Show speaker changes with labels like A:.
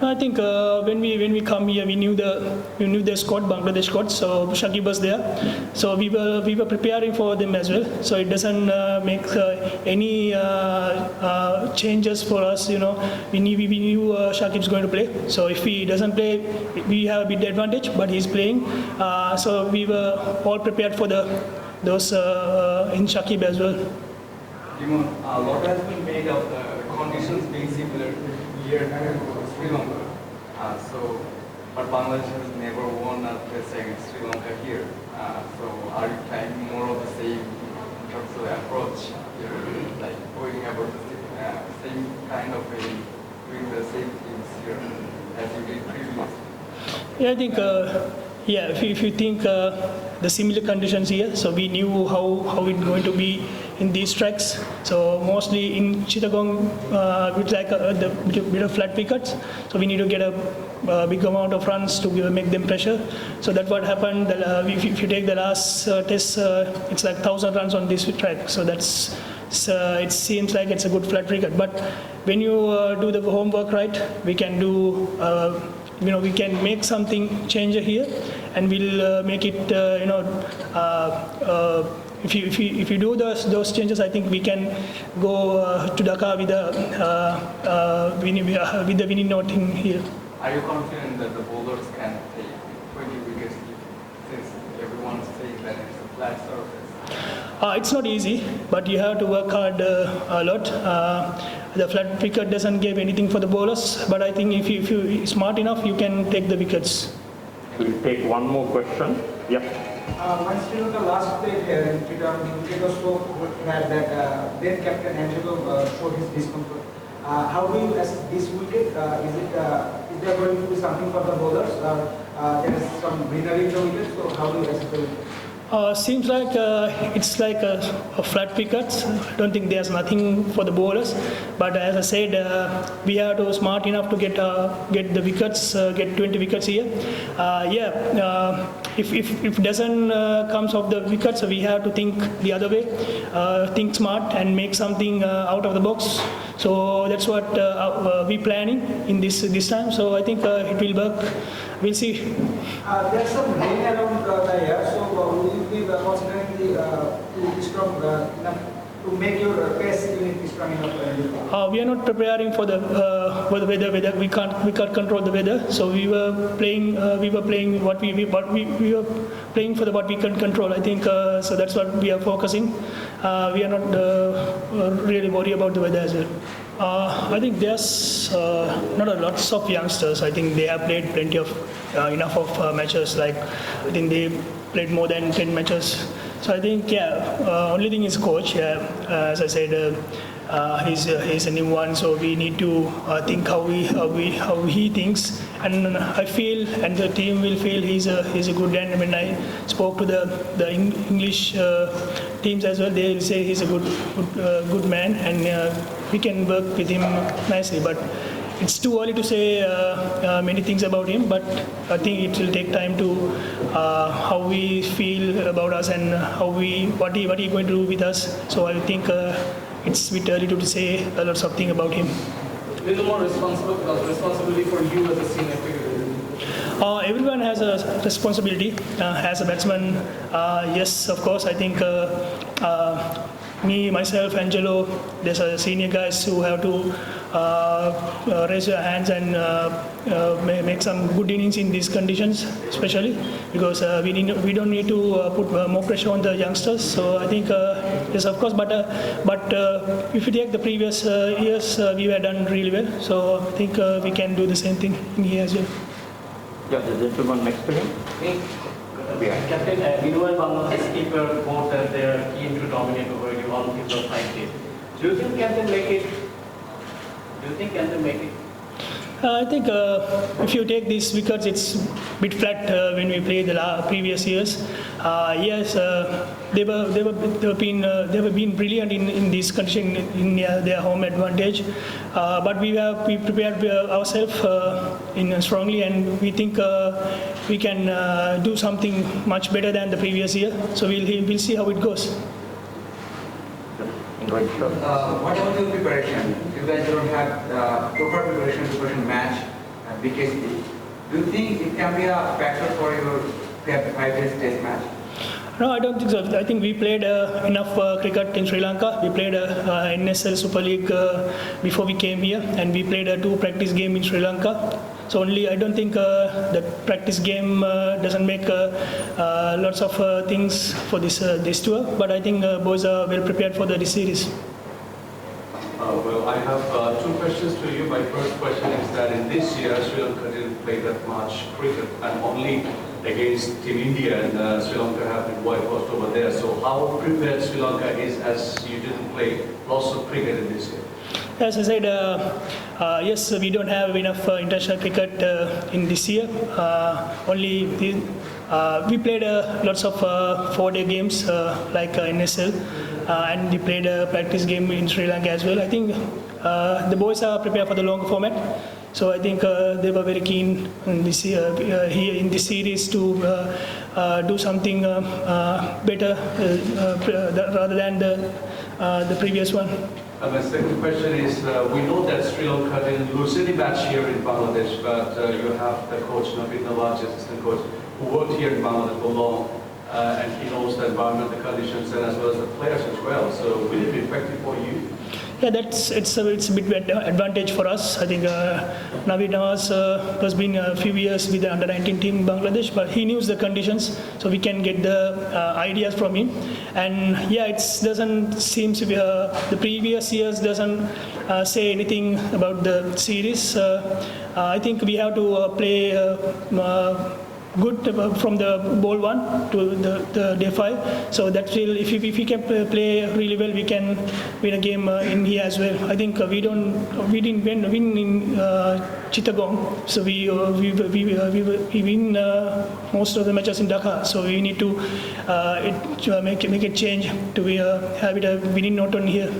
A: I think when we come here, we knew the squad, Bangladesh squad. So Shakib was there, so we were preparing for them as well. So it doesn't make any changes for us. We knew Shakib's going to play. So if he doesn't play, we have a bit advantage. But he's playing, so we were all prepared for those in Shakib as well.
B: Dimuth, a lot has been made of the conditions being similar here to Sri Lanka. But Bangladesh has never won a test against Sri Lanka here. So are you trying more of the same in terms of approach here, like going about the same kind of way, doing the same things here as you did previously?
A: Yeah, I think. If you think the similar conditions here, so we knew how it's going to be in these tracks. So mostly in Chittagong, it's like a bit of flat wickets. So we need to get a big amount of runs to make them pressure. So that's what happened. If you take the last test, it's like 1,000 runs on this track. So that's. It seems like it's a good flat wicket. But when you do the homework right, we can do. We can make something change here, and we'll make it. If you do those changes, I think we can go to Dhaka with the winning note in here.
B: Are you confident that the bowlers can take 20 wickets since everyone says that it's a flat surface?
A: It's not easy, but you have to work hard a lot. The flat wicket doesn't give anything for the bowlers, but I think if you're smart enough, you can take the wickets.
C: We'll take one more question. Yeah.
D: When Sri Lanka last played here in Chittagong, it was so bad that then Captain Angelo showed his discomfort. How do you assess this wicket? Is there going to be something for the bowlers? There is some greenery in the wicket, so how do you assess the wicket?
A: Seems like it's like a flat wicket. I don't think there's nothing for the bowlers. But as I said, we have to smart enough to get the wickets, get 20 wickets here. If it doesn't comes off the wickets, we have to think the other way, think smart and make something out of the box. So that's what we planning in this time. So I think it will work. We'll see.
D: There's some rain around the area, so will you be considering to strong enough to make your pace unit strong enough?
A: We are not preparing for the weather. We can't control the weather. So we were playing what we were playing for what we can control. I think so. That's what we are focusing. We are not really worried about the weather as well. I think there's not a lots of youngsters. I think they have played plenty of enough of matches. Like I think they played more than 10 matches. So I think only thing is coach. As I said, he's a new one. So we need to think how he thinks, and I feel, and the team will feel he's a good. And when I spoke to the English teams as well, they will say he's a good man, and we can work with him nicely. But it's too early to say many things about him, but I think it will take time to how we feel about us and what he going to do with us. So I think it's a bit early to say a lot of things about him.
E: A little more responsibility for you as a senior player.
A: Everyone has a responsibility as a batsman. Yes, of course. I think me, myself, Angelo, there's senior guys who have to raise their hands and make some good innings in these conditions, especially because we don't need to put more pressure on the youngsters. So I think yes, of course. But if you take the previous years, we have done really well. So I think we can do the same thing in here as well.
C: Yeah, the gentleman next to him.
E: Captain, meanwhile, Bangladesh keeper both they are keen to dominate over you on the 5 days. Do you think can they make it?
A: I think if you take these wickets, it's a bit flat when we played the previous years. Yes, they have been brilliant in this condition in their home advantage. But we prepared ourselves strongly, and we think we can do something much better than the previous year. So we'll see how it goes.
B: What about the preparation? You guys don't have proper preparation match. BKC. Do you think it can be a factor for your 5-day test match?
A: No, I don't think so. I think we played enough cricket in Sri Lanka. We played NSL Super League before we came here, and we played 2 practice games in Sri Lanka. So only I don't think the practice game doesn't make lots of things for this tour. But I think boys are well prepared for this series.
F: Well, I have 2 questions to you. My first question is that in this year, Sri Lanka didn't play that much cricket, and only against Team India, and Sri Lanka have been whitewashed over there. So how prepared Sri Lanka is, as you didn't play lots of cricket in this year?
A: As I said, yes, we don't have enough international cricket in this year. We played lots of 4-day games like NSL, and we played a practice game in Sri Lanka as well. I think the boys are prepared for the longer format. So I think they were very keen in this here in this series to do something better rather than the previous one.
F: And my second question is, we know that Sri Lanka didn't lose any match here in Bangladesh, but you have the coach, Navid Nawaz, assistant coach, who worked here in Bangladesh for long, and he knows the environment, the conditions, and as well as the players as well. So will it be effective for you?
A: Yeah, it's a bit advantage for us. I think Navid Nawaz has been a few years with the under-19 team in Bangladesh, but he knows the conditions, so we can get the ideas from him. And yeah, it doesn't seem to be the previous years doesn't say anything about the series. I think we have to play good from the ball 1 to the day 5. So that will, if we can play really well, we can win a game in here as well. I think we didn't win in Chittagong, so we win most of the matches in Dhaka. So we need to make a change to have it a winning note on here.